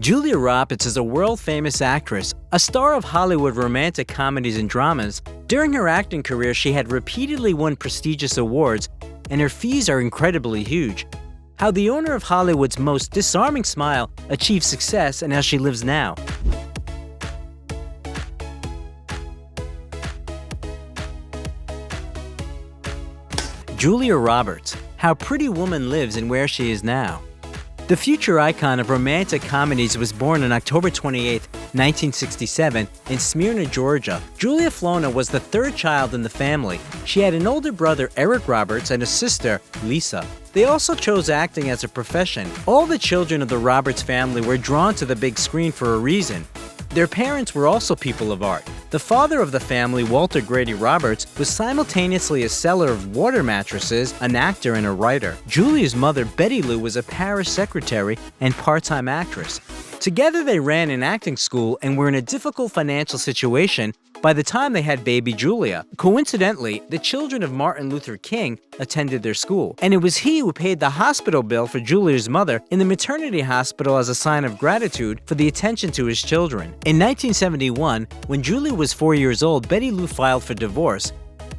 Julia Roberts is a world-famous actress, a star of Hollywood romantic comedies and dramas. During her acting career, she had repeatedly won prestigious awards, and her fees are incredibly huge. How the owner of Hollywood's most disarming smile achieved success and how she lives now. Julia Roberts, how Pretty Woman lives and where she is now. The future icon of romantic comedies was born on October 28, 1967, in Smyrna, Georgia. Julia Flona was the third child in the family. She had an older brother, Eric Roberts, and a sister, Lisa. They also chose acting as a profession. All the children of the Roberts family were drawn to the big screen for a reason. Their parents were also people of art. The father of the family, Walter Grady Roberts, was simultaneously a seller of water mattresses, an actor, and a writer. Julia's mother, Betty Lou, was a parish secretary and part-time actress. Together they ran an acting school and were in a difficult financial situation by the time they had baby Julia. Coincidentally, the children of Martin Luther King attended their school, and it was he who paid the hospital bill for Julia's mother in the maternity hospital as a sign of gratitude for the attention to his children. In 1971, when Julia was 4 years old, Betty Lou filed for divorce,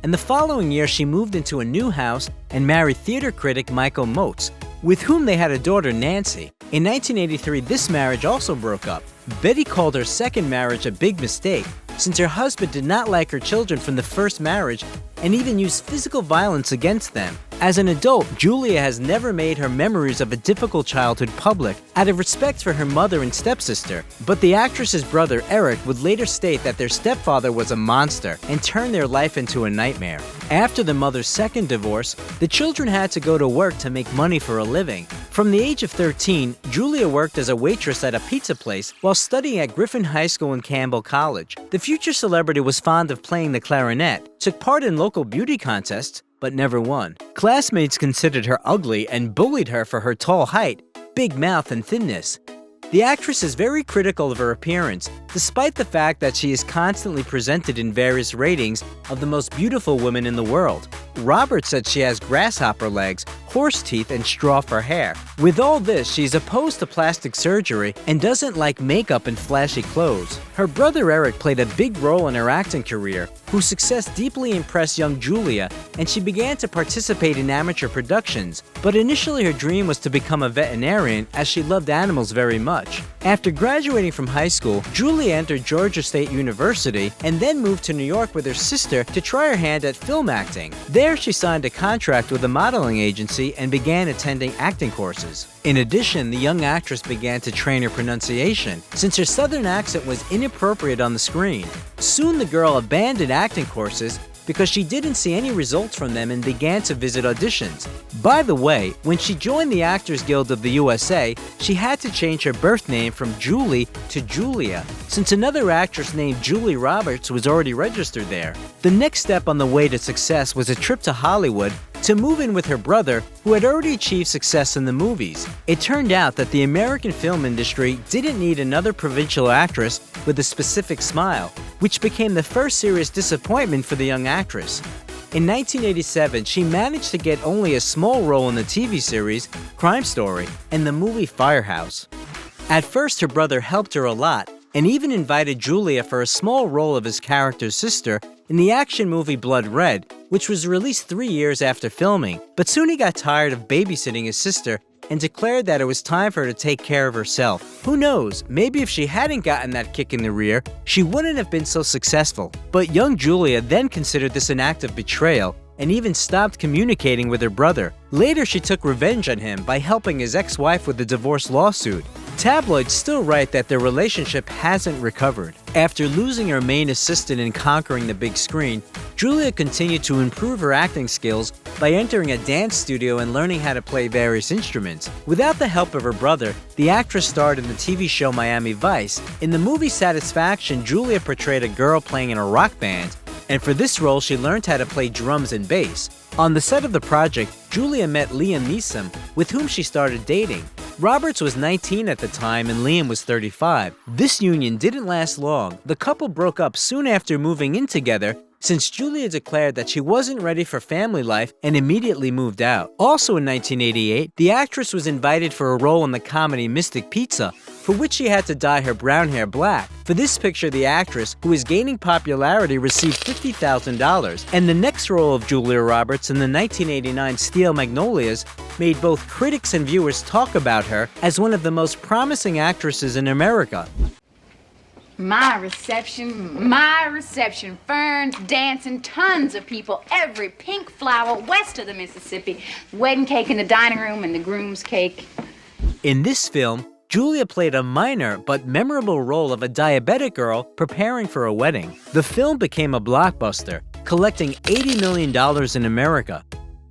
and the following year she moved into a new house and married theater critic Michael Motes, with whom they had a daughter, Nancy. In 1983, this marriage also broke up. Betty called her second marriage a big mistake, since her husband did not like her children from the first marriage and even used physical violence against them. As an adult, Julia has never made her memories of a difficult childhood public out of respect for her mother and stepsister, but the actress's brother, Eric, would later state that their stepfather was a monster and turned their life into a nightmare. After the mother's second divorce, the children had to go to work to make money for a living. From the age of 13, Julia worked as a waitress at a pizza place while studying at Griffin High School and Campbell College. The future celebrity was fond of playing the clarinet, took part in local beauty contests, but never won. Classmates considered her ugly and bullied her for her tall height, big mouth, and thinness. The actress is very critical of her appearance, despite the fact that she is constantly presented in various ratings of the most beautiful women in the world. Roberts said she has grasshopper legs, horse teeth, and straw for hair. With all this, she's opposed to plastic surgery and doesn't like makeup and flashy clothes. Her brother Eric played a big role in her acting career, whose success deeply impressed young Julia, and she began to participate in amateur productions. But initially her dream was to become a veterinarian, as she loved animals very much. After graduating from high school, Julia entered Georgia State University and then moved to New York with her sister to try her hand at film acting. There she signed a contract with a modeling agency and began attending acting courses. In addition, the young actress began to train her pronunciation, since her southern accent was inappropriate on the screen. Soon the girl abandoned acting courses because she didn't see any results from them and began to visit auditions. By the way, when she joined the Actors Guild of the USA, she had to change her birth name from Julie to Julia, since another actress named Julie Roberts was already registered there. The next step on the way to success was a trip to Hollywood to move in with her brother, who had already achieved success in the movies. It turned out that the American film industry didn't need another provincial actress with a specific smile, which became the first serious disappointment for the young actress. In 1987, she managed to get only a small role in the TV series Crime Story and the movie Firehouse. At first, her brother helped her a lot, and even invited Julia for a small role of his character's sister in the action movie Blood Red, which was released 3 years after filming. But soon he got tired of babysitting his sister and declared that it was time for her to take care of herself. Who knows, maybe if she hadn't gotten that kick in the rear, she wouldn't have been so successful. But young Julia then considered this an act of betrayal and even stopped communicating with her brother. Later, she took revenge on him by helping his ex-wife with a divorce lawsuit. Tabloids still write that their relationship hasn't recovered. After losing her main assistant and conquering the big screen, Julia continued to improve her acting skills by entering a dance studio and learning how to play various instruments. Without the help of her brother, the actress starred in the TV show Miami Vice. In the movie Satisfaction, Julia portrayed a girl playing in a rock band, and for this role she learned how to play drums and bass. On the set of the project, Julia met Liam Neeson, with whom she started dating. Roberts was 19 at the time and Liam was 35. This union didn't last long. The couple broke up soon after moving in together since Julia declared that she wasn't ready for family life and immediately moved out. Also in 1988, the actress was invited for a role in the comedy Mystic Pizza, for which she had to dye her brown hair black. For this picture, the actress, who is gaining popularity, received $50,000, and the next role of Julia Roberts in the 1989 Steel Magnolias made both critics and viewers talk about her as one of the most promising actresses in America. My reception, ferns, dancing, tons of people, every pink flower west of the Mississippi, wedding cake in the dining room and the groom's cake. In this film, Julia played a minor but memorable role of a diabetic girl preparing for a wedding. The film became a blockbuster, collecting $80 million in America.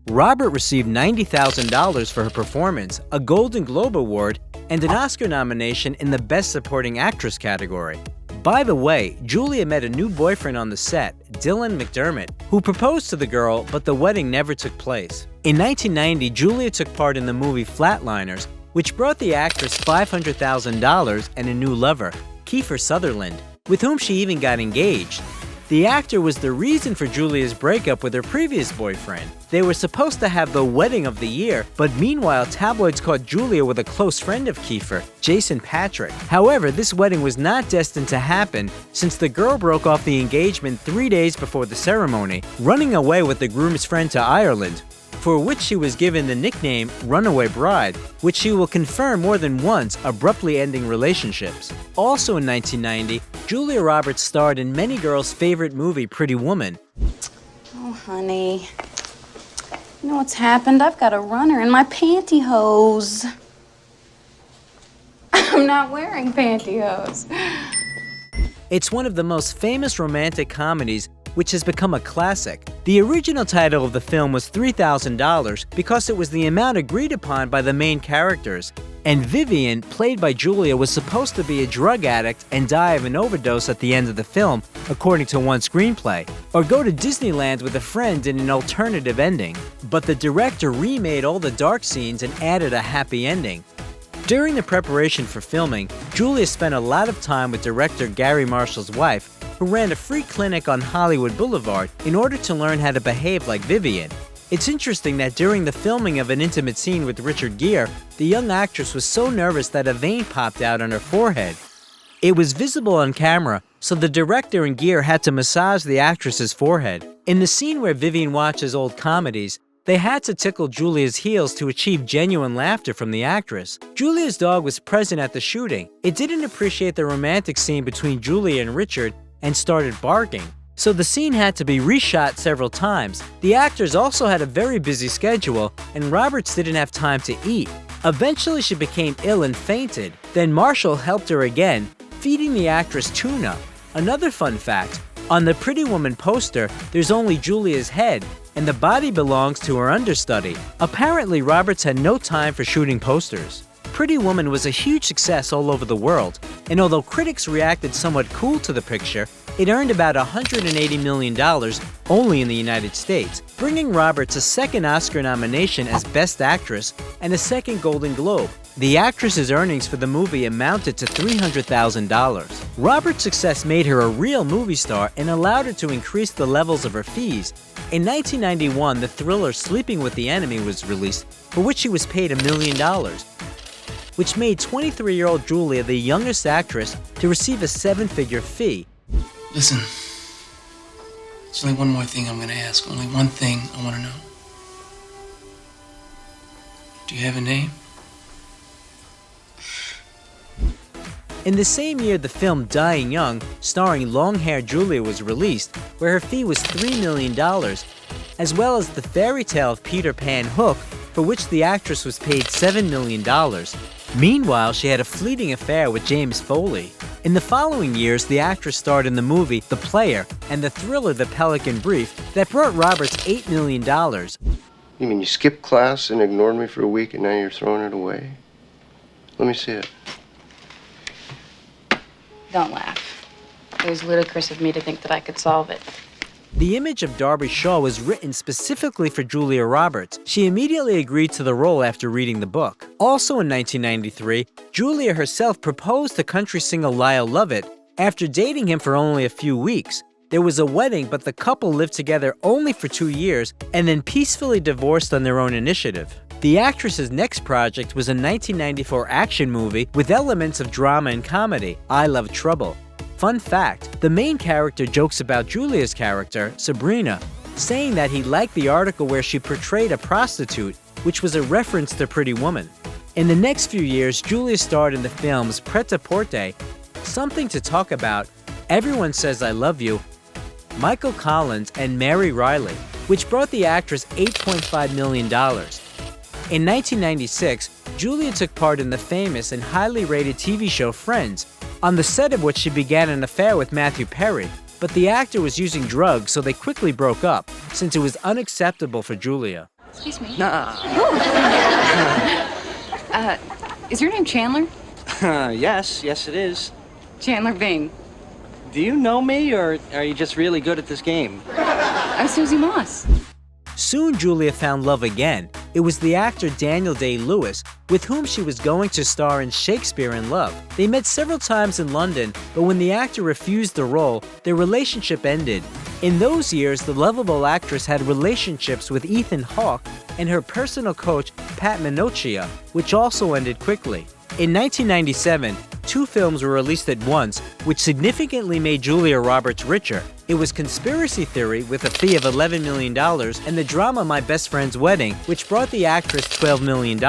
Robert received $90,000 for her performance, a Golden Globe Award, and an Oscar nomination in the Best Supporting Actress category. By the way, Julia met a new boyfriend on the set, Dylan McDermott, who proposed to the girl, but the wedding never took place. In 1990, Julia took part in the movie Flatliners, which brought the actress $500,000 and a new lover, Kiefer Sutherland, with whom she even got engaged. The actor was the reason for Julia's breakup with her previous boyfriend. They were supposed to have the wedding of the year, but meanwhile, tabloids caught Julia with a close friend of Kiefer, Jason Patrick. However, this wedding was not destined to happen since the girl broke off the engagement 3 days before the ceremony, running away with the groom's friend to Ireland, for which she was given the nickname Runaway Bride, which she will confirm more than once, abruptly ending relationships. Also in 1990, Julia Roberts starred in many girls' favorite movie, Pretty Woman. Oh, honey. You know what's happened? I've got a runner in my pantyhose. I'm not wearing pantyhose. It's one of the most famous romantic comedies, which has become a classic. The original title of the film was $3,000 because it was the amount agreed upon by the main characters, and Vivian, played by Julia, was supposed to be a drug addict and die of an overdose at the end of the film, according to one screenplay, or go to Disneyland with a friend in an alternative ending. But the director remade all the dark scenes and added a happy ending. During the preparation for filming, Julia spent a lot of time with director Gary Marshall's wife, who ran a free clinic on Hollywood Boulevard in order to learn how to behave like Vivian. It's interesting that during the filming of an intimate scene with Richard Gere, the young actress was so nervous that a vein popped out on her forehead. It was visible on camera, so the director and Gere had to massage the actress's forehead. In the scene where Vivian watches old comedies, they had to tickle Julia's heels to achieve genuine laughter from the actress. Julia's dog was present at the shooting. It didn't appreciate the romantic scene between Julia and Richard and started barking, so the scene had to be reshot several times. The actors also had a very busy schedule, and Roberts didn't have time to eat. Eventually, she became ill and fainted. Then Marshall helped her again, feeding the actress tuna. Another fun fact, on the Pretty Woman poster, there's only Julia's head, and the body belongs to her understudy. Apparently, Roberts had no time for shooting posters. Pretty Woman was a huge success all over the world, and although critics reacted somewhat cool to the picture, it earned about $180 million only in the United States, bringing Roberts a second Oscar nomination as Best Actress and a second Golden Globe. The actress's earnings for the movie amounted to $300,000. Roberts' success made her a real movie star and allowed her to increase the levels of her fees. In 1991, the thriller Sleeping with the Enemy was released, for which she was paid $1 million, which made 23-year-old Julia the youngest actress to receive a seven-figure fee. Listen, there's only one more thing I'm gonna ask. Only one thing I wanna know. Do you have a name? In the same year, the film Dying Young, starring long-haired Julia, was released, where her fee was $3 million, as well as the fairy tale of Peter Pan Hook, for which the actress was paid $7 million. Meanwhile, she had a fleeting affair with James Foley. In the following years, the actress starred in the movie The Player and the thriller The Pelican Brief that brought Roberts $8 million. You mean you skipped class and ignored me for a week and now you're throwing it away? Let me see it. Don't laugh. It was ludicrous of me to think that I could solve it. The image of Darby Shaw was written specifically for Julia Roberts. She immediately agreed to the role after reading the book. Also in 1993, Julia herself proposed to country singer Lyle Lovett after dating him for only a few weeks. There was a wedding, but the couple lived together only for 2 years and then peacefully divorced on their own initiative. The actress's next project was a 1994 action movie with elements of drama and comedy, I Love Trouble. Fun fact, the main character jokes about Julia's character, Sabrina, saying that he liked the article where she portrayed a prostitute, which was a reference to Pretty Woman. In the next few years, Julia starred in the films Pret-a-Porter, Something to Talk About, Everyone Says I Love You, Michael Collins, and Mary Riley, which brought the actress $8.5 million. In 1996, Julia took part in the famous and highly rated TV show Friends, on the set of which she began an affair with Matthew Perry, but the actor was using drugs, so they quickly broke up, since it was unacceptable for Julia. Excuse me. Nah. Is your name Chandler? Yes it is. Chandler Bing. Do you know me, or are you just really good at this game? I'm Susie Moss. Soon Julia found love again. It was the actor Daniel Day-Lewis, with whom she was going to star in Shakespeare in Love. They met several times in London, but when the actor refused the role, their relationship ended. In those years, the lovable actress had relationships with Ethan Hawke and her personal coach, Pat Minocchia, which also ended quickly. In 1997, 2 films were released at once, which significantly made Julia Roberts richer. It was Conspiracy Theory with a fee of $11 million and the drama My Best Friend's Wedding, which brought the actress $12 million.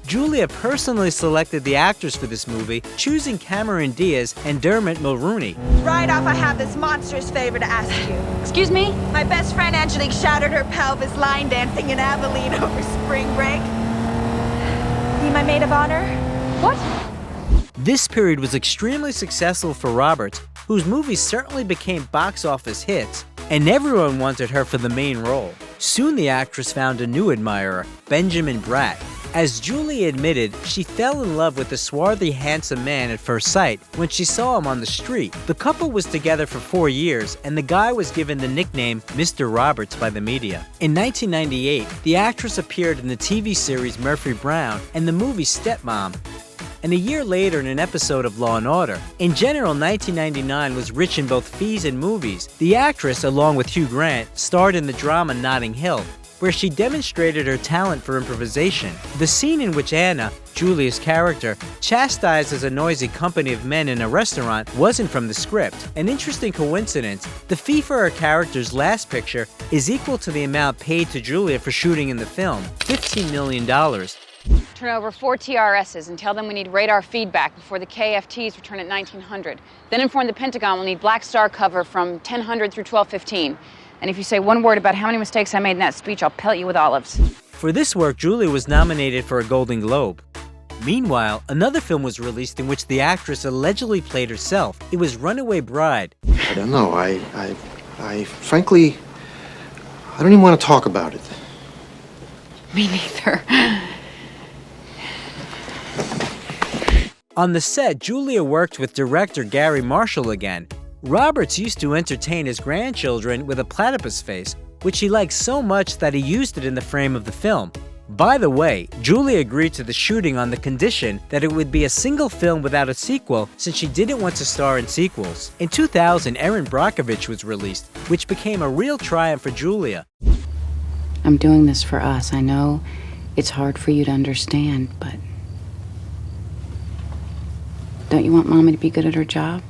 Julia personally selected the actors for this movie, choosing Cameron Diaz and Dermot Mulroney. Right off, I have this monstrous favor to ask you. Excuse me? My best friend Angelique shattered her pelvis line dancing in Abilene over spring break. Be my maid of honor? What? This period was extremely successful for Roberts, whose movies certainly became box office hits, and everyone wanted her for the main role. Soon the actress found a new admirer, Benjamin Bratt. As Julie admitted, she fell in love with the swarthy, handsome man at first sight when she saw him on the street. The couple was together for 4 years, and the guy was given the nickname Mr. Roberts by the media. In 1998, the actress appeared in the TV series Murphy Brown and the movie Stepmom, and a year later in an episode of Law & Order. In general, 1999 was rich in both fees and movies. The actress, along with Hugh Grant, starred in the drama Notting Hill, where she demonstrated her talent for improvisation. The scene in which Anna, Julia's character, chastises a noisy company of men in a restaurant wasn't from the script. An interesting coincidence, the fee for her character's last picture is equal to the amount paid to Julia for shooting in the film, $15 million. Turn over 4 TRSs and tell them we need radar feedback before the KFTs return at 1900. Then inform the Pentagon we'll need Black Star cover from 1000 through 1215. And if you say one word about how many mistakes I made in that speech, I'll pelt you with olives. For this work, Julia was nominated for a Golden Globe. Meanwhile, another film was released in which the actress allegedly played herself. It was Runaway Bride. I don't know. I frankly, I don't even want to talk about it. Me neither. On the set, Julia worked with director Gary Marshall again. Roberts used to entertain his grandchildren with a platypus face, which he liked so much that he used it in the frame of the film. By the way, Julia agreed to the shooting on the condition that it would be a single film without a sequel, since she didn't want to star in sequels. In 2000, Erin Brockovich was released, which became a real triumph for Julia. I'm doing this for us. I know it's hard for you to understand, but don't you want Mommy to be good at her job?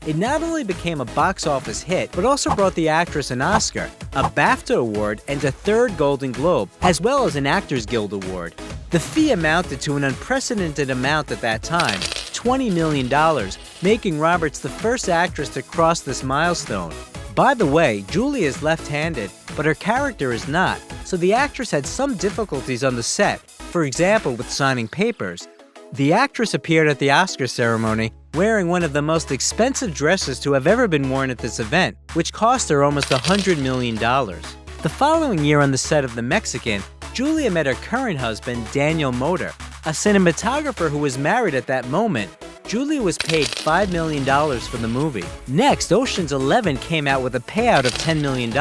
It not only became a box office hit, but also brought the actress an Oscar, a BAFTA award, and a 3rd Golden Globe, as well as an Actors Guild award. The fee amounted to an unprecedented amount at that time, $20 million, making Roberts the first actress to cross this milestone. By the way, Julia is left-handed, but her character is not, so the actress had some difficulties on the set, for example with signing papers. The actress appeared at the Oscar ceremony wearing one of the most expensive dresses to have ever been worn at this event, which cost her almost $100 million. The following year on the set of The Mexican, Julia met her current husband, Daniel Moder, a cinematographer who was married at that moment. Julia was paid $5 million for the movie. Next, Ocean's 11 came out with a payout of $10 million.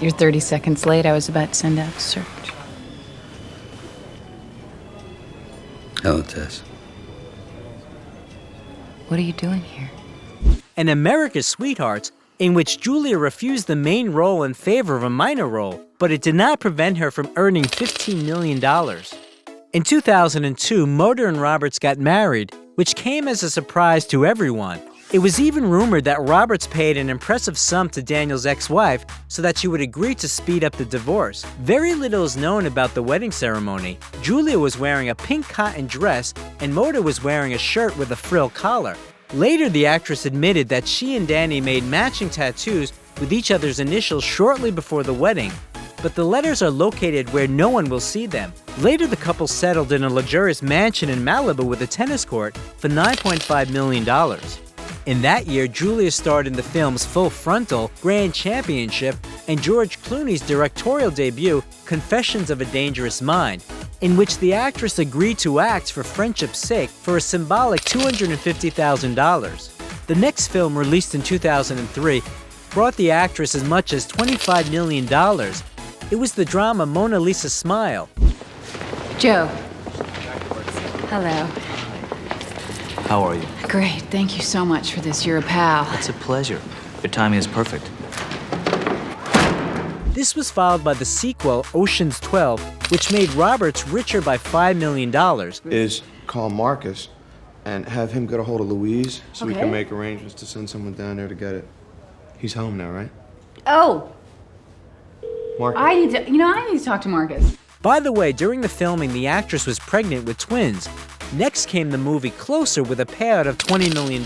You're 30 seconds late. I was about to send out a search. Hello, Tess. What are you doing here? And America's Sweethearts, in which Julia refused the main role in favor of a minor role, but it did not prevent her from earning $15 million. In 2002, Moder and Roberts got married, which came as a surprise to everyone. It was even rumored that Roberts paid an impressive sum to Daniel's ex-wife so that she would agree to speed up the divorce. Very little is known about the wedding ceremony. Julia was wearing a pink cotton dress, and Moder was wearing a shirt with a frill collar. Later, the actress admitted that she and Danny made matching tattoos with each other's initials shortly before the wedding, but the letters are located where no one will see them. Later, the couple settled in a luxurious mansion in Malibu with a tennis court for $9.5 million. In that year, Julia starred in the films Full Frontal, Grand Championship, and George Clooney's directorial debut, Confessions of a Dangerous Mind, in which the actress agreed to act for friendship's sake for a symbolic $250,000. The next film, released in 2003, brought the actress as much as $25 million. It was the drama Mona Lisa Smile. Joe. Hello. How are you? Great. Thank you so much for this. You're a pal. It's a pleasure. Your timing is perfect. This was followed by the sequel, Ocean's 12, which made Roberts richer by $5 million. Is call Marcus and have him get a hold of Louise so we can make arrangements to send someone down there to get it. He's home now, right? Oh, Marcus. I need to talk to Marcus. By the way, during the filming, the actress was pregnant with twins. Next came the movie Closer with a payout of $20 million.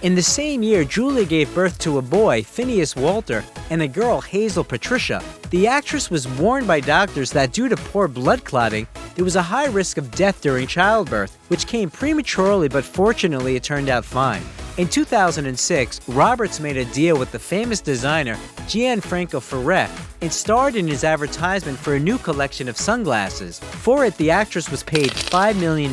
In the same year, Julia gave birth to a boy, Phineas Walter, and a girl, Hazel Patricia. The actress was warned by doctors that due to poor blood clotting, there was a high risk of death during childbirth, which came prematurely, but fortunately it turned out fine. In 2006, Roberts made a deal with the famous designer Gianfranco Ferré and starred in his advertisement for a new collection of sunglasses. For it, the actress was paid $5 million.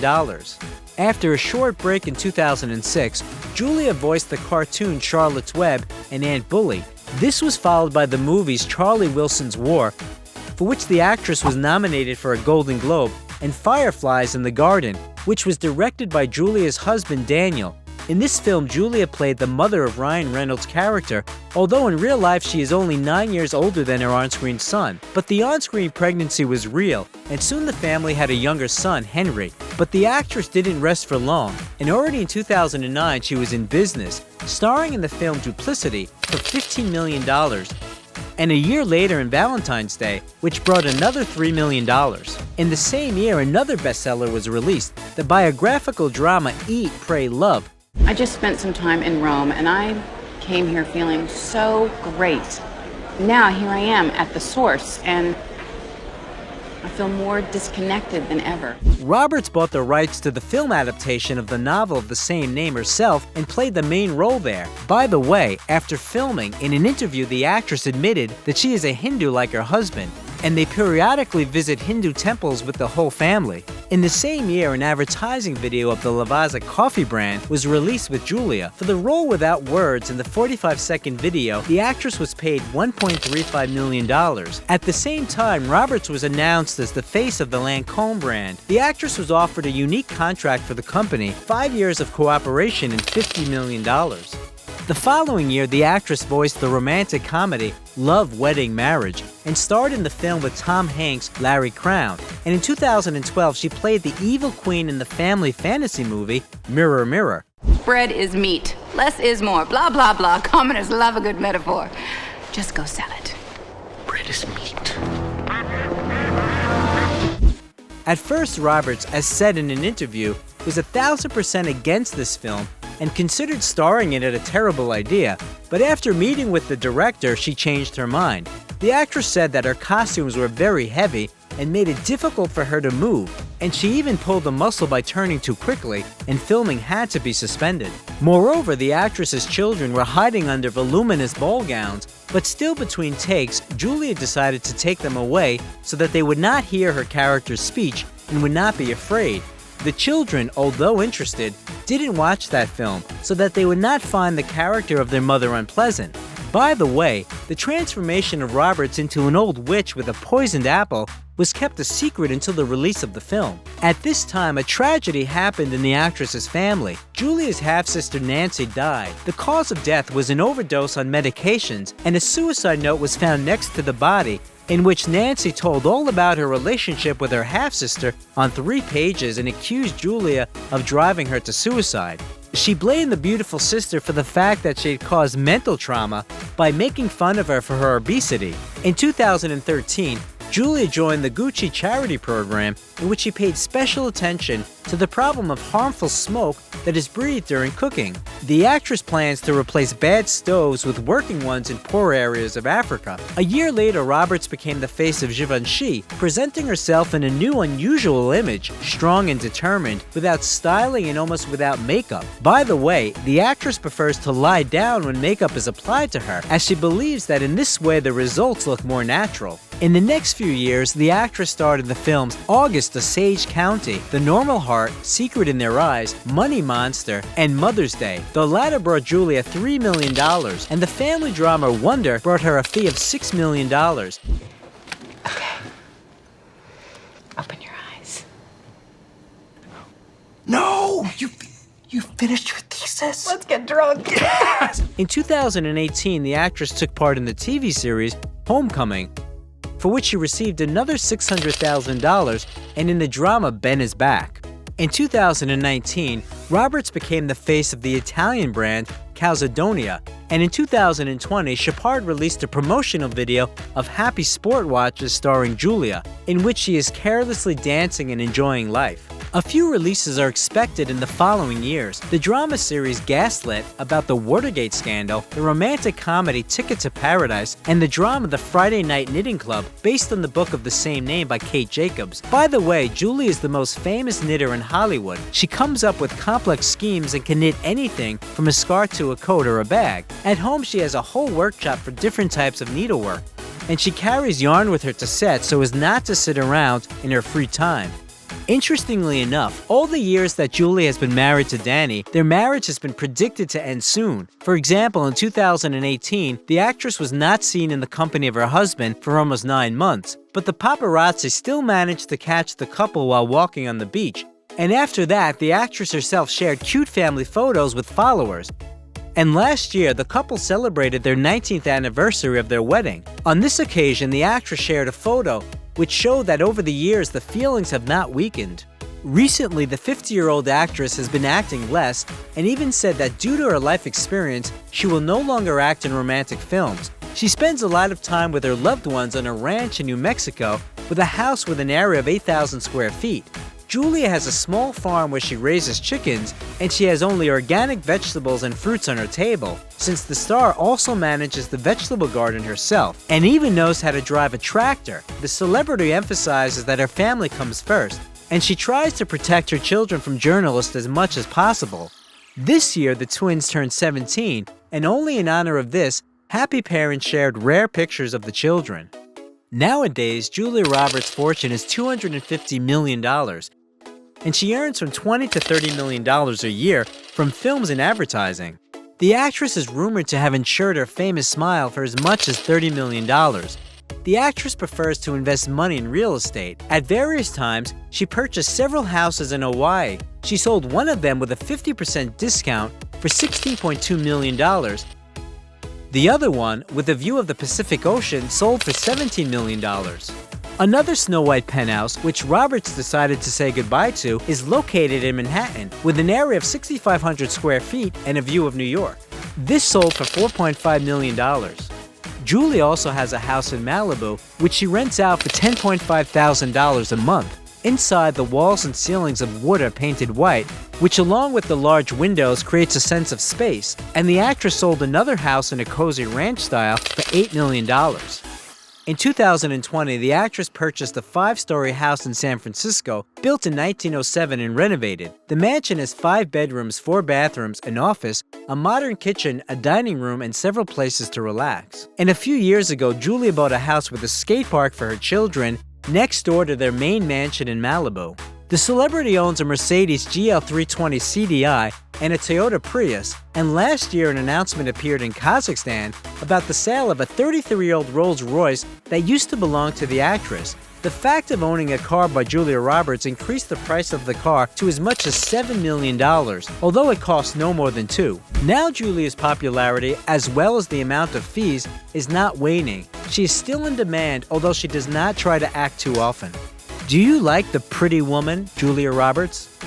After a short break in 2006, Julia voiced the cartoon Charlotte's Web and Aunt Bully. This was followed by the movies Charlie Wilson's War, for which the actress was nominated for a Golden Globe, and Fireflies in the Garden, which was directed by Julia's husband Daniel. In this film, Julia played the mother of Ryan Reynolds' character, although in real life she is only 9 years older than her on-screen son. But the on-screen pregnancy was real, and soon the family had a younger son, Henry. But the actress didn't rest for long, and already in 2009 she was in business, starring in the film Duplicity for $15 million. And a year later in Valentine's Day, which brought another $3 million. In the same year, another bestseller was released, the biographical drama Eat, Pray, Love. I just spent some time in Rome, and I came here feeling so great. Now here I am at the source, and I feel more disconnected than ever. Roberts bought the rights to the film adaptation of the novel of the same name herself and played the main role there. By the way, after filming, in an interview the actress admitted that she is a Hindu like her husband, and they periodically visit Hindu temples with the whole family. In the same year, an advertising video of the Lavazza coffee brand was released with Julia. For the role without words in the 45-second video, the actress was paid $1.35 million. At the same time, Roberts was announced as the face of the Lancôme brand. The actress was offered a unique contract for the company, 5 years of cooperation and $50 million. The following year, the actress voiced the romantic comedy Love, Wedding, Marriage and starred in the film with Tom Hanks' Larry Crowne. And in 2012, she played the evil queen in the family fantasy movie Mirror, Mirror. Bread is meat. Less is more. Blah, blah, blah. Commoners love a good metaphor. Just go sell it. Bread is meat. At first, Roberts, as said in an interview, was 1,000% against this film and considered starring in it a terrible idea, but after meeting with the director, she changed her mind. The actress said that her costumes were very heavy and made it difficult for her to move, and she even pulled a muscle by turning too quickly, and filming had to be suspended. Moreover, the actress's children were hiding under voluminous ball gowns, but still between takes, Julia decided to take them away so that they would not hear her character's speech and would not be afraid. The children, although interested, didn't watch that film so that they would not find the character of their mother unpleasant. By the way, The transformation of Roberts into an old witch with a poisoned apple was kept a secret until the release of the film. At this time, a tragedy happened in the actress's family. Julia's half-sister Nancy died. The cause of death was an overdose on medications, and a suicide note was found next to the body, in which Nancy told all about her relationship with her half-sister on 3 pages and accused Julia of driving her to suicide. She blamed the beautiful sister for the fact that she had caused mental trauma by making fun of her for her obesity. In 2013, Julia joined the Gucci charity program, in which she paid special attention to the problem of harmful smoke that is breathed during cooking. The actress plans to replace bad stoves with working ones in poor areas of Africa. A year later, Roberts became the face of Givenchy, presenting herself in a new, unusual image, strong and determined, without styling and almost without makeup. By the way, the actress prefers to lie down when makeup is applied to her, as she believes that in this way the results look more natural. In the next few years, the actress starred in the films August Osage County, The Normal Heart, Secret in Their Eyes, Money Monster, and Mother's Day. The latter brought Julia $3 million, and the family drama Wonder brought her a fee of $6 million. Okay. Open your eyes. No! You finished your thesis? Let's get drunk. In 2018, the actress took part in the TV series Homecoming, for which she received another $600,000, and in the drama Ben is Back. In 2019, Roberts became the face of the Italian brand Calzedonia, and in 2020, Chopard released a promotional video of Happy Sport watches starring Julia, in which she is carelessly dancing and enjoying life. A few releases are expected in the following years: the drama series Gaslit about the Watergate scandal, the romantic comedy Ticket to Paradise, and the drama The Friday Night Knitting Club, based on the book of the same name by Kate Jacobs. By the way, Julie is the most famous knitter in Hollywood. She comes up with complex schemes and can knit anything from a scarf to a coat or a bag. At home, she has a whole workshop for different types of needlework, and she carries yarn with her to set so as not to sit around in her free time. Interestingly enough, all the years that Julie has been married to Danny, their marriage has been predicted to end soon. For example, in 2018, the actress was not seen in the company of her husband for almost 9 months, but the paparazzi still managed to catch the couple while walking on the beach. And after that, the actress herself shared cute family photos with followers. And last year, the couple celebrated their 19th anniversary of their wedding. On this occasion, the actress shared a photo which showed that over the years the feelings have not weakened. Recently, the 50-year-old actress has been acting less and even said that due to her life experience, she will no longer act in romantic films. She spends a lot of time with her loved ones on a ranch in New Mexico with a house with an area of 8,000 square feet. Julia has a small farm where she raises chickens, and she has only organic vegetables and fruits on her table, since the star also manages the vegetable garden herself, and even knows how to drive a tractor. The celebrity emphasizes that her family comes first, and she tries to protect her children from journalists as much as possible. This year, the twins turned 17, and only in honor of this, happy parents shared rare pictures of the children. Nowadays, Julia Roberts' fortune is $250 million, and she earns from $20 to $30 million a year from films and advertising. The actress is rumored to have insured her famous smile for as much as $30 million. The actress prefers to invest money in real estate. At various times, she purchased several houses in Hawaii. She sold one of them with a 50% discount for $16.2 million. The other one, with a view of the Pacific Ocean, sold for $17 million. Another Snow White penthouse, which Roberts decided to say goodbye to, is located in Manhattan, with an area of 6,500 square feet and a view of New York. This sold for $4.5 million. Julie also has a house in Malibu, which she rents out for $10,500 a month. Inside, the walls and ceilings of wood are painted white, which along with the large windows creates a sense of space, and the actress sold another house in a cozy ranch style for $8 million. In 2020, the actress purchased a 5-story house in San Francisco, built in 1907 and renovated. The mansion has 5 bedrooms, 4 bathrooms, an office, a modern kitchen, a dining room, and several places to relax. And a few years ago, Julia bought a house with a skate park for her children next door to their main mansion in Malibu. The celebrity owns a Mercedes GL320 CDI and a Toyota Prius, and last year an announcement appeared in Kazakhstan about the sale of a 33-year-old Rolls-Royce that used to belong to the actress. The fact of owning a car by Julia Roberts increased the price of the car to as much as $7 million, although it cost no more than $2 million. Now Julia's popularity, as well as the amount of fees, is not waning. She is still in demand, although she does not try to act too often. Do you like the pretty woman, Julia Roberts?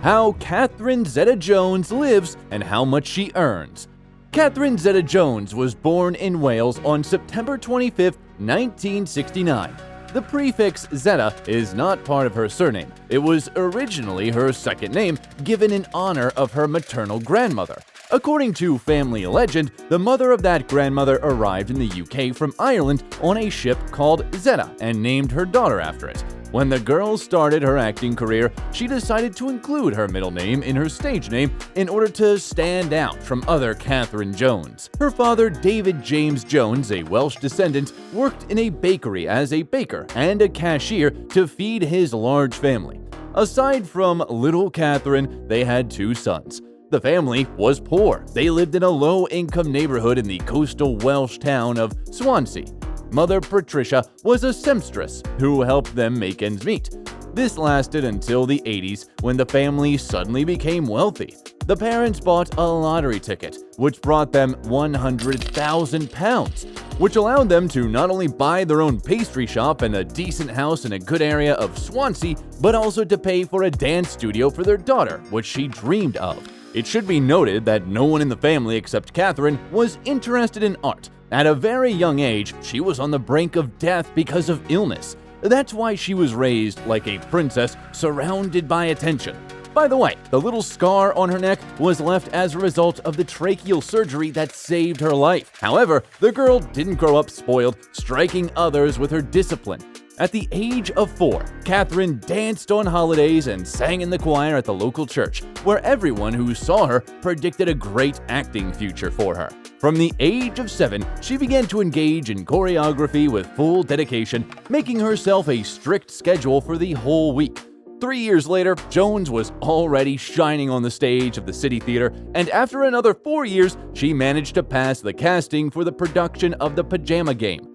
How Catherine Zeta-Jones lives and how much she earns. Catherine Zeta-Jones was born in Wales on September 25, 1969. The prefix Zeta is not part of her surname. It was originally her second name, given in honor of her maternal grandmother. According to family legend, the mother of that grandmother arrived in the UK from Ireland on a ship called Zeta and named her daughter after it. When the girl started her acting career, she decided to include her middle name in her stage name in order to stand out from other Catherine Jones. Her father, David James Jones, a Welsh descendant, worked in a bakery as a baker and a cashier to feed his large family. Aside from little Catherine, they had 2 sons. The family was poor. They lived in a low-income neighborhood in the coastal Welsh town of Swansea. Mother Patricia was a seamstress who helped them make ends meet. This lasted until the 80s when the family suddenly became wealthy. The parents bought a lottery ticket, which brought them £100,000, which allowed them to not only buy their own pastry shop and a decent house in a good area of Swansea, but also to pay for a dance studio for their daughter, which she dreamed of. It should be noted that no one in the family except Catherine was interested in art. At a very young age, she was on the brink of death because of illness. That's why she was raised like a princess, surrounded by attention. By the way, the little scar on her neck was left as a result of the tracheal surgery that saved her life. However, the girl didn't grow up spoiled, striking others with her discipline. At the age of 4, Catherine danced on holidays and sang in the choir at the local church, where everyone who saw her predicted a great acting future for her. From the age of 7, she began to engage in choreography with full dedication, making herself a strict schedule for the whole week. 3 years later, Jones was already shining on the stage of the City Theater, and after another 4 years, she managed to pass the casting for the production of The Pajama Game.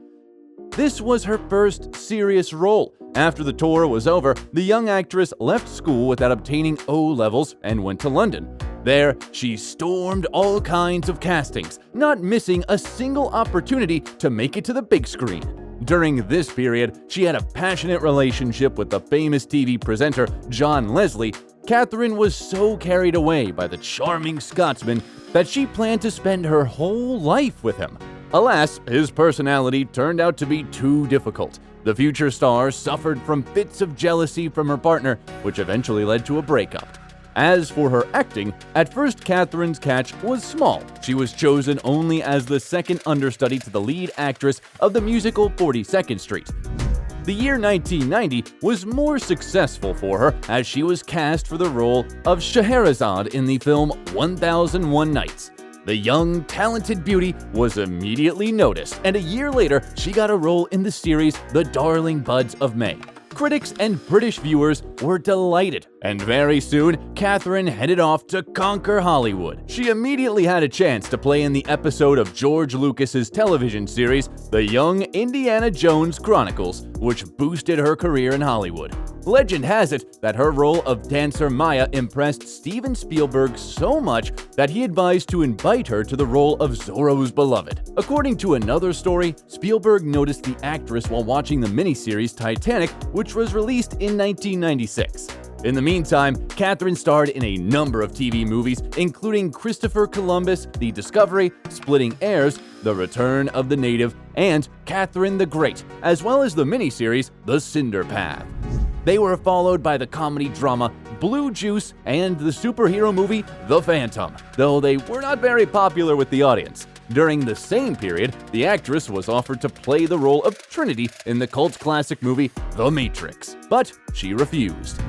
This was her first serious role. After the tour was over, the young actress left school without obtaining O levels and went to London. There, she stormed all kinds of castings, not missing a single opportunity to make it to the big screen. During this period, she had a passionate relationship with the famous TV presenter John Leslie. Catherine was so carried away by the charming Scotsman that she planned to spend her whole life with him. Alas, his personality turned out to be too difficult. The future star suffered from fits of jealousy from her partner, which eventually led to a breakup. As for her acting, at first Catherine's catch was small. She was chosen only as the second understudy to the lead actress of the musical 42nd Street. The year 1990 was more successful for her as she was cast for the role of Scheherazade in the film 1001 Nights. The young, talented beauty was immediately noticed, and a year later, she got a role in the series The Darling Buds of May. Critics and British viewers were delighted, and very soon, Catherine headed off to conquer Hollywood. She immediately had a chance to play in the episode of George Lucas's television series, The Young Indiana Jones Chronicles, which boosted her career in Hollywood. Legend has it that her role of dancer Maya impressed Steven Spielberg so much that he advised to invite her to the role of Zorro's beloved. According to another story, Spielberg noticed the actress while watching the miniseries Titanic, which was released in 1996. In the meantime, Catherine starred in a number of TV movies, including Christopher Columbus, The Discovery, Splitting Heirs, The Return of the Native, and Catherine the Great, as well as the miniseries The Cinder Path. They were followed by the comedy drama Blue Juice and the superhero movie The Phantom, though they were not very popular with the audience. During the same period, the actress was offered to play the role of Trinity in the cult classic movie The Matrix, but she refused.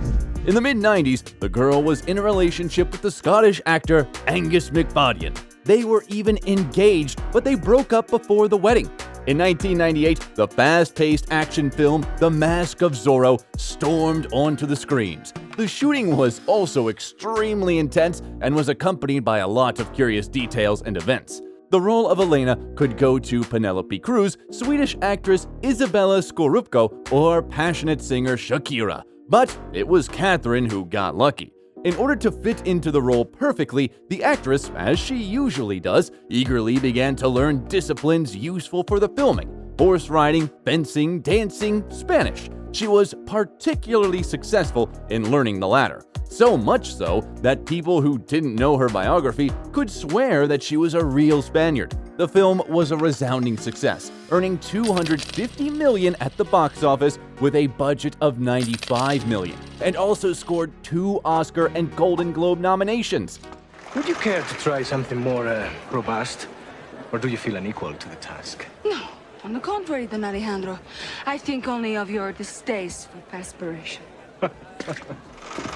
In the mid-90s, the girl was in a relationship with the Scottish actor Angus MacFadyen. They were even engaged, but they broke up before the wedding. In 1998, the fast-paced action film The Mask of Zorro stormed onto the screens. The shooting was also extremely intense and was accompanied by a lot of curious details and events. The role of Elena could go to Penelope Cruz, Swedish actress Isabella Scorupco, or passionate singer Shakira. But it was Catherine who got lucky. In order to fit into the role perfectly, the actress, as she usually does, eagerly began to learn disciplines useful for the filming: horse riding, fencing, dancing, Spanish. She was particularly successful in learning the latter. So much so that people who didn't know her biography could swear that she was a real Spaniard. The film was a resounding success, earning $250 million at the box office with a budget of $95 million, and also scored 2 Oscar and Golden Globe nominations. Would you care to try something more robust, or do you feel unequal to the task? No, on the contrary, Don Alejandro. I think only of your distaste for perspiration.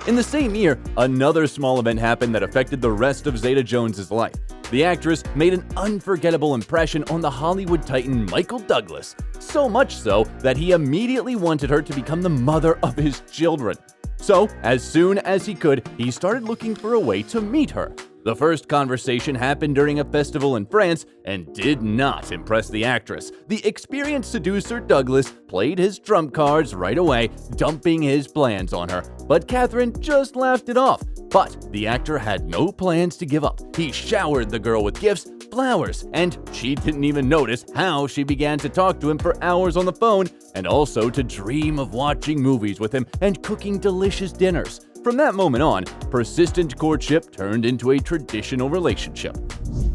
In the same year, another small event happened that affected the rest of Zeta-Jones' life. The actress made an unforgettable impression on the Hollywood titan Michael Douglas, so much so that he immediately wanted her to become the mother of his children. So, as soon as he could, he started looking for a way to meet her. The first conversation happened during a festival in France and did not impress the actress. The experienced seducer Douglas played his trump cards right away, dumping his plans on her. But Catherine just laughed it off. But the actor had no plans to give up. He showered the girl with gifts, flowers, and she didn't even notice how she began to talk to him for hours on the phone, and also to dream of watching movies with him and cooking delicious dinners. From that moment on, persistent courtship turned into a traditional relationship.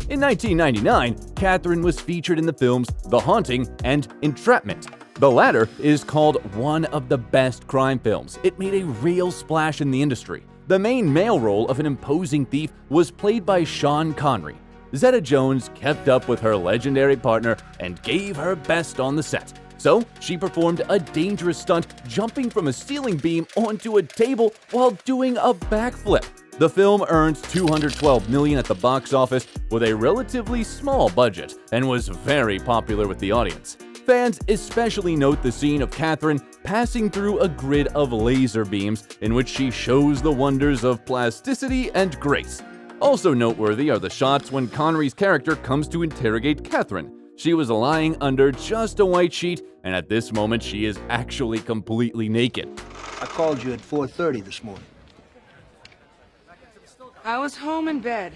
In 1999, Catherine was featured in the films The Haunting and Entrapment. The latter is called one of the best crime films. It made a real splash in the industry. The main male role of an imposing thief was played by Sean Connery. Zeta-Jones kept up with her legendary partner and gave her best on the set. So, she performed a dangerous stunt, jumping from a ceiling beam onto a table while doing a backflip. The film earned $212 million at the box office with a relatively small budget and was very popular with the audience. Fans especially note the scene of Catherine passing through a grid of laser beams in which she shows the wonders of plasticity and grace. Also noteworthy are the shots when Connery's character comes to interrogate Catherine. She was lying under just a white sheet, and at this moment she is actually completely naked. I called you at 4:30 this morning. I was home in bed.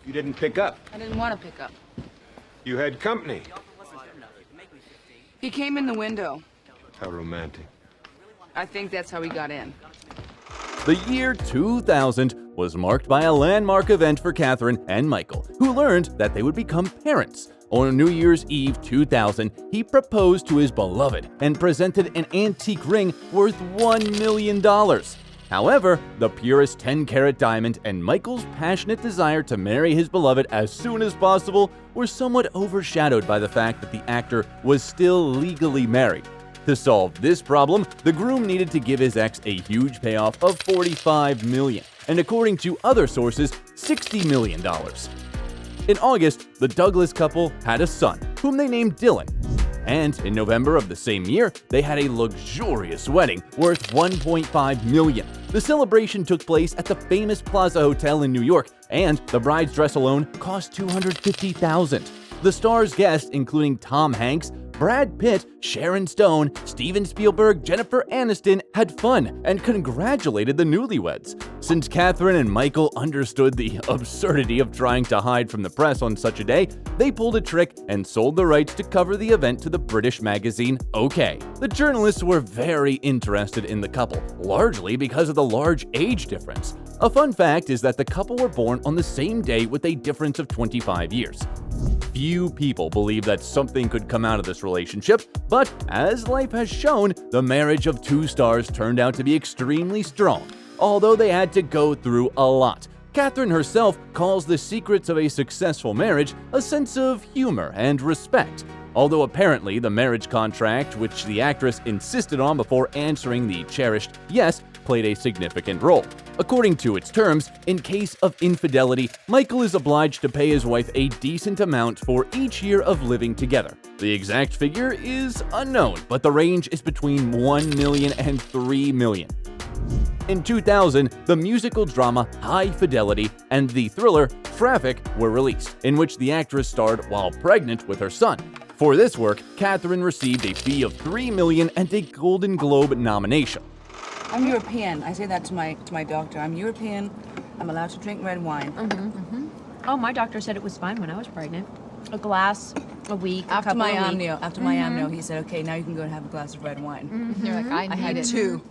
You didn't pick up. I didn't want to pick up. You had company. He came in the window. How romantic. I think that's how he got in. The year 2000 was marked by a landmark event for Catherine and Michael, who learned that they would become parents. On New Year's Eve 2000, he proposed to his beloved and presented an antique ring worth $1 million. However, the purest 10-carat diamond and Michael's passionate desire to marry his beloved as soon as possible were somewhat overshadowed by the fact that the actor was still legally married. To solve this problem, the groom needed to give his ex a huge payoff of $45 million, and according to other sources, $60 million. In August, the Douglas couple had a son, whom they named Dylan. And in November of the same year, they had a luxurious wedding worth $1.5 million. The celebration took place at the famous Plaza Hotel in New York, and the bride's dress alone cost $250,000. The star's guests, including Tom Hanks, Brad Pitt, Sharon Stone, Steven Spielberg, Jennifer Aniston, had fun and congratulated the newlyweds. Since Catherine and Michael understood the absurdity of trying to hide from the press on such a day, they pulled a trick and sold the rights to cover the event to the British magazine OK. The journalists were very interested in the couple, largely because of the large age difference. A fun fact is that the couple were born on the same day with a difference of 25 years. Few people believe that something could come out of this relationship, but as life has shown, the marriage of two stars turned out to be extremely strong, although they had to go through a lot. Catherine herself calls the secrets of a successful marriage a sense of humor and respect, although apparently the marriage contract, which the actress insisted on before answering the cherished yes, played a significant role. According to its terms, in case of infidelity, Michael is obliged to pay his wife a decent amount for each year of living together. The exact figure is unknown, but the range is between $1 million and $3 million. In 2000, the musical drama High Fidelity and the thriller Traffic were released, in which the actress starred while pregnant with her son. For this work, Catherine received a fee of $3 million and a Golden Globe nomination. I'm European. I say that to my doctor. I'm European. I'm allowed to drink red wine. Oh, my doctor said it was fine when I was pregnant. A glass a week, After my amnio, Mm-hmm. he said, okay, now you can go and have a glass of red wine. You're like, I had need it. 2.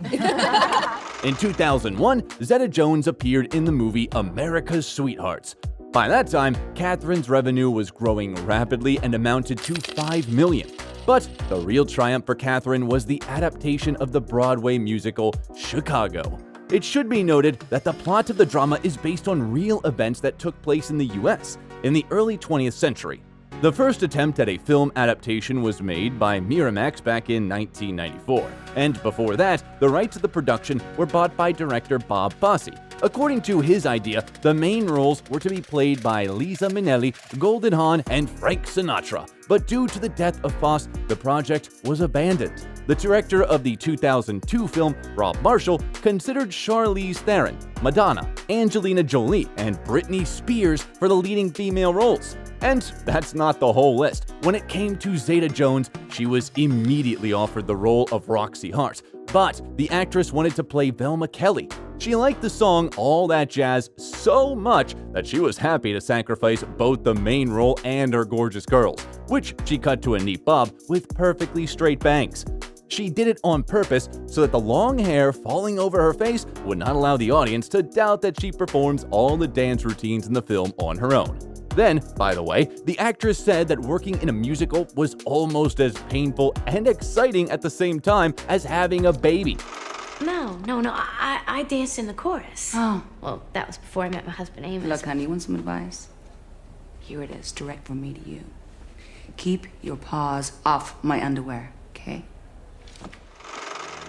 In 2001, Zeta-Jones appeared in the movie America's Sweethearts. By that time, Catherine's revenue was growing rapidly and amounted to $5 million. But the real triumph for Catherine was the adaptation of the Broadway musical Chicago. It should be noted that the plot of the drama is based on real events that took place in the US in the early 20th century. The first attempt at a film adaptation was made by Miramax back in 1994, and before that, the rights of the production were bought by director Bob Fosse. According to his idea, the main roles were to be played by Liza Minnelli, Goldie Hawn, and Frank Sinatra, but due to the death of Fosse, the project was abandoned. The director of the 2002 film, Rob Marshall, considered Charlize Theron, Madonna, Angelina Jolie, and Britney Spears for the leading female roles. And that's not the whole list. When it came to Zeta-Jones, she was immediately offered the role of Roxy Hart, but the actress wanted to play Velma Kelly. She liked the song All That Jazz so much that she was happy to sacrifice both the main role and her gorgeous curls, which she cut to a neat bob with perfectly straight bangs. She did it on purpose so that the long hair falling over her face would not allow the audience to doubt that she performs all the dance routines in the film on her own. Then, by the way, the actress said that working in a musical was almost as painful and exciting at the same time as having a baby. No. I danced in the chorus. Oh. Well, that was before I met my husband, Amos. Look, honey, you want some advice? Here it is, direct from me to you. Keep your paws off my underwear, okay?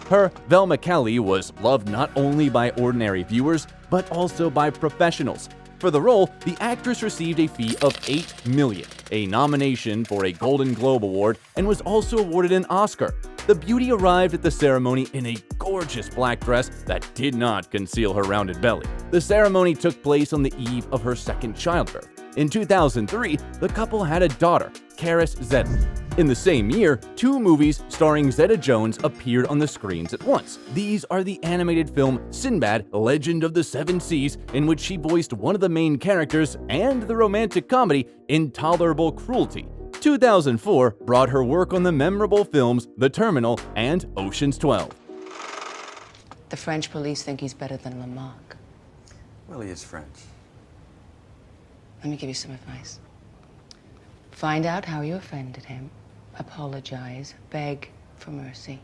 Her Velma Kelly was loved not only by ordinary viewers, but also by professionals. For the role, the actress received a fee of $8 million, a nomination for a Golden Globe Award, and was also awarded an Oscar. The beauty arrived at the ceremony in a gorgeous black dress that did not conceal her rounded belly. The ceremony took place on the eve of her second childbirth. In 2003, the couple had a daughter, Karis Zeta. In the same year, 2 movies starring Zeta-Jones appeared on the screens at once. These are the animated film Sinbad, Legend of the Seven Seas, in which she voiced one of the main characters, and the romantic comedy Intolerable Cruelty. 2004 brought her work on the memorable films The Terminal and Ocean's 12. The French police think he's better than Lamarck. Well, he is French. Let me give you some advice. Find out how you offended him. Apologize. Beg for mercy.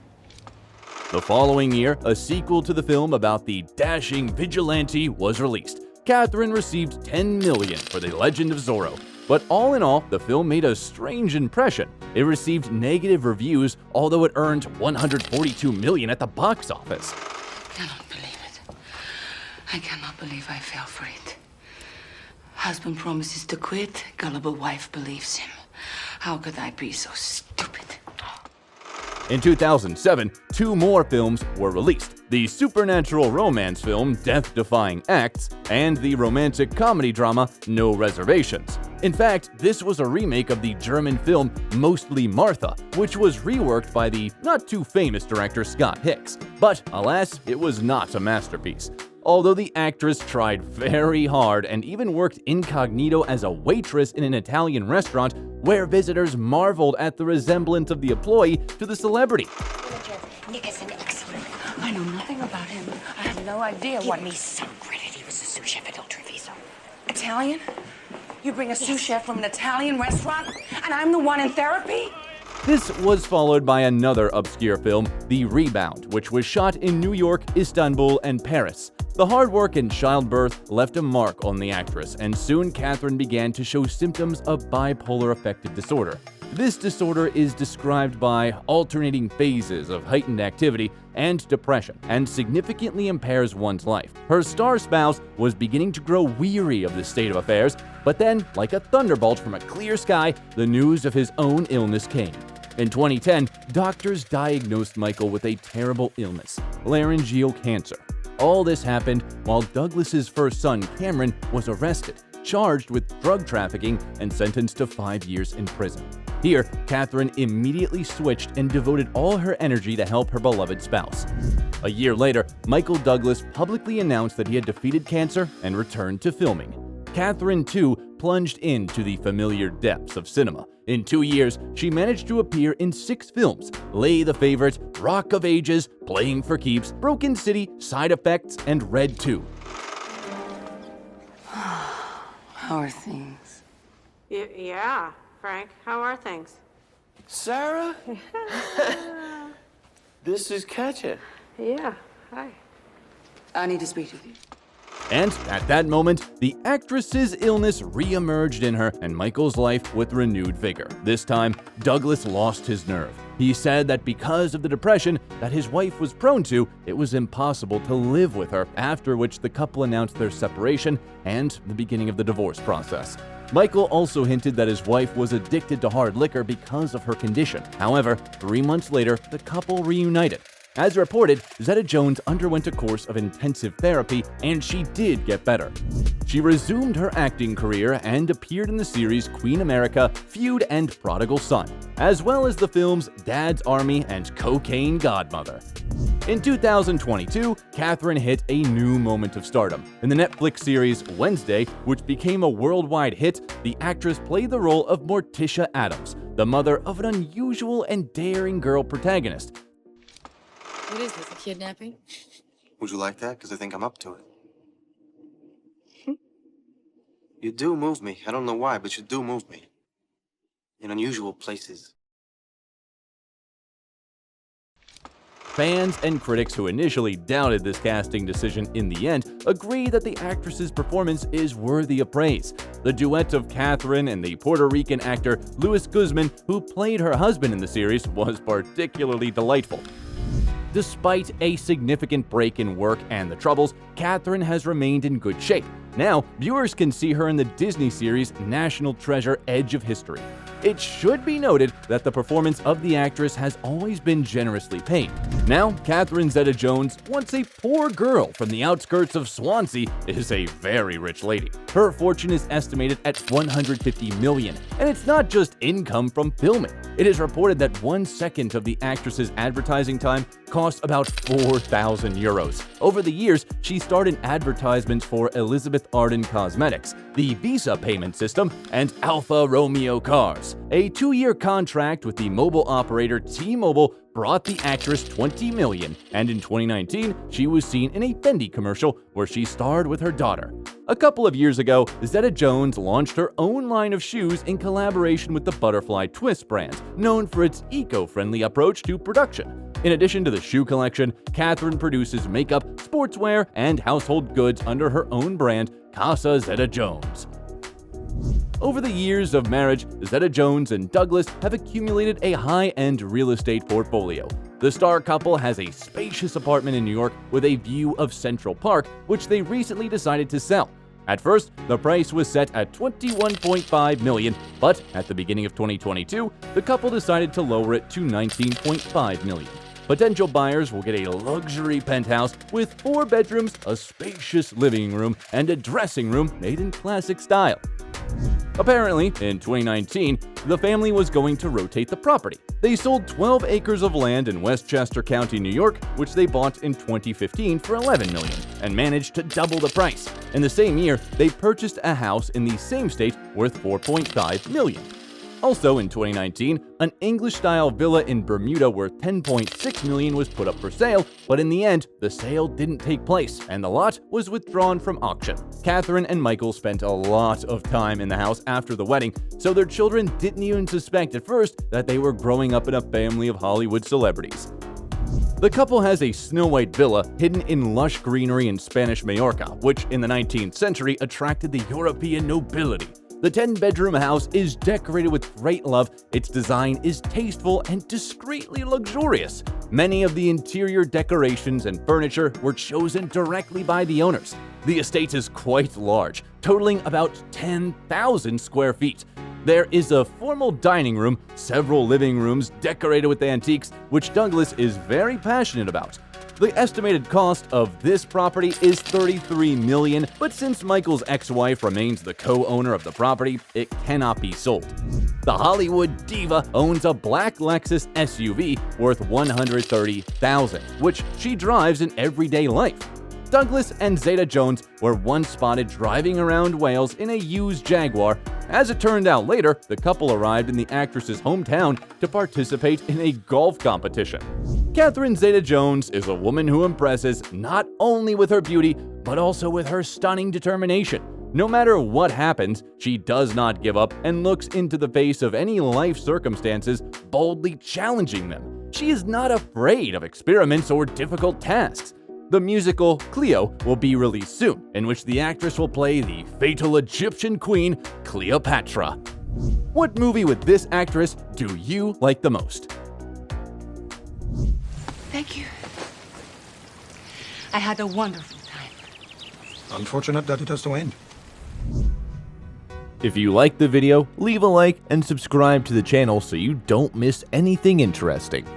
The following year, a sequel to the film about the dashing vigilante was released. Catherine received $10 million for The Legend of Zorro. But all in all, the film made a strange impression. It received negative reviews, although it earned $142 million at the box office. I cannot believe it. I cannot believe I fell for it. Husband promises to quit, gullible wife believes him. How could I be so stupid? In 2007, 2 more films were released. The supernatural romance film Death Defying Acts and the romantic comedy drama No Reservations. In fact, this was a remake of the German film Mostly Martha, which was reworked by the not-too-famous director Scott Hicks. But alas, it was not a masterpiece. Although the actress tried very hard and even worked incognito as a waitress in an Italian restaurant where visitors marveled at the resemblance of the employee to the celebrity. Nick is an excellent. I know nothing about him. I have no idea what... Give me some credit. He was a sous chef at Il Treviso. Italian? You bring a sous chef from an Italian restaurant, and I'm the one in therapy? This was followed by another obscure film, The Rebound, which was shot in New York, Istanbul, and Paris. The hard work and childbirth left a mark on the actress, and soon Catherine began to show symptoms of bipolar affective disorder. This disorder is described by alternating phases of heightened activity and depression, and significantly impairs one's life. Her star spouse was beginning to grow weary of this state of affairs, but then, like a thunderbolt from a clear sky, the news of his own illness came. In 2010, doctors diagnosed Michael with a terrible illness, laryngeal cancer. All this happened while Douglas's first son, Cameron, was arrested, charged with drug trafficking, and sentenced to 5 years in prison. Here, Catherine immediately switched and devoted all her energy to help her beloved spouse. A year later, Michael Douglas publicly announced that he had defeated cancer and returned to filming. Catherine, too, plunged into the familiar depths of cinema. In 2 years, she managed to appear in 6 films: Lay the Favorite, Rock of Ages, Playing for Keeps, Broken City, Side Effects, and Red 2. How are things? Yeah, Frank, how are things? Sarah? This is Katya. Yeah, hi. I need to speak to you. And at that moment, the actress's illness re-emerged in her and Michael's life with renewed vigor. This time, Douglas lost his nerve. He said that because of the depression that his wife was prone to, it was impossible to live with her, after which the couple announced their separation and the beginning of the divorce process. Michael also hinted that his wife was addicted to hard liquor because of her condition. However, 3 months later, the couple reunited. As reported, Zeta-Jones underwent a course of intensive therapy, and she did get better. She resumed her acting career and appeared in the series Queen America, Feud, and Prodigal Son, as well as the films Dad's Army and Cocaine Godmother. In 2022, Catherine hit a new moment of stardom. In the Netflix series Wednesday, which became a worldwide hit, the actress played the role of Morticia Adams, the mother of an unusual and daring girl protagonist. What is this, a kidnapping? Would you like that? Because I think I'm up to it. You do move me. I don't know why, but you do move me. In unusual places. Fans and critics who initially doubted this casting decision in the end agree that the actress's performance is worthy of praise. The duet of Catherine and the Puerto Rican actor Luis Guzman, who played her husband in the series, was particularly delightful. Despite a significant break in work and the troubles, Catherine has remained in good shape. Now, viewers can see her in the Disney series National Treasure: Edge of History. It should be noted that the performance of the actress has always been generously paid. Now, Catherine Zeta-Jones, once a poor girl from the outskirts of Swansea, is a very rich lady. Her fortune is estimated at $150 million, and it's not just income from filming. It is reported that 1 second of the actress's advertising time costs about 4,000 euros. Over the years, she starred in advertisements for Elizabeth Arden Cosmetics, the Visa payment system, and Alfa Romeo cars. A 2-year contract with the mobile operator T-Mobile brought the actress $20 million, and in 2019, she was seen in a Fendi commercial where she starred with her daughter. A couple of years ago, Zeta-Jones launched her own line of shoes in collaboration with the Butterfly Twist brand, known for its eco-friendly approach to production. In addition to the shoe collection, Catherine produces makeup, sportswear, and household goods under her own brand, Casa Zeta-Jones. Over the years of marriage, Zeta-Jones and Douglas have accumulated a high-end real estate portfolio. The star couple has a spacious apartment in New York with a view of Central Park, which they recently decided to sell. At first, the price was set at $21.5 million, but at the beginning of 2022, the couple decided to lower it to $19.5 million. Potential buyers will get a luxury penthouse with 4 bedrooms, a spacious living room, and a dressing room made in classic style. Apparently, in 2019, the family was going to rotate the property. They sold 12 acres of land in Westchester County, New York, which they bought in 2015 for $11 million, and managed to double the price. In the same year, they purchased a house in the same state worth $4.5 million. Also in 2019, an English-style villa in Bermuda worth $10.6 million was put up for sale, but in the end, the sale didn't take place, and the lot was withdrawn from auction. Catherine and Michael spent a lot of time in the house after the wedding, so their children didn't even suspect at first that they were growing up in a family of Hollywood celebrities. The couple has a snow-white villa hidden in lush greenery in Spanish Majorca, which in the 19th century attracted the European nobility. The 10-bedroom house is decorated with great love. Its design is tasteful and discreetly luxurious. Many of the interior decorations and furniture were chosen directly by the owners. The estate is quite large, totaling about 10,000 square feet. There is a formal dining room, several living rooms decorated with antiques, which Douglas is very passionate about. The estimated cost of this property is $33 million, but since Michael's ex-wife remains the co-owner of the property, it cannot be sold. The Hollywood diva owns a black Lexus SUV worth $130,000, which she drives in everyday life. Douglas and Zeta-Jones were once spotted driving around Wales in a used Jaguar. As it turned out later, the couple arrived in the actress's hometown to participate in a golf competition. Catherine Zeta-Jones is a woman who impresses not only with her beauty, but also with her stunning determination. No matter what happens, she does not give up and looks into the face of any life circumstances, boldly challenging them. She is not afraid of experiments or difficult tasks. The musical Cleo will be released soon, in which the actress will play the fatal Egyptian queen, Cleopatra. What movie with this actress do you like the most? Thank you. I had a wonderful time. Unfortunate that it has to end. If you liked the video, leave a like and subscribe to the channel so you don't miss anything interesting.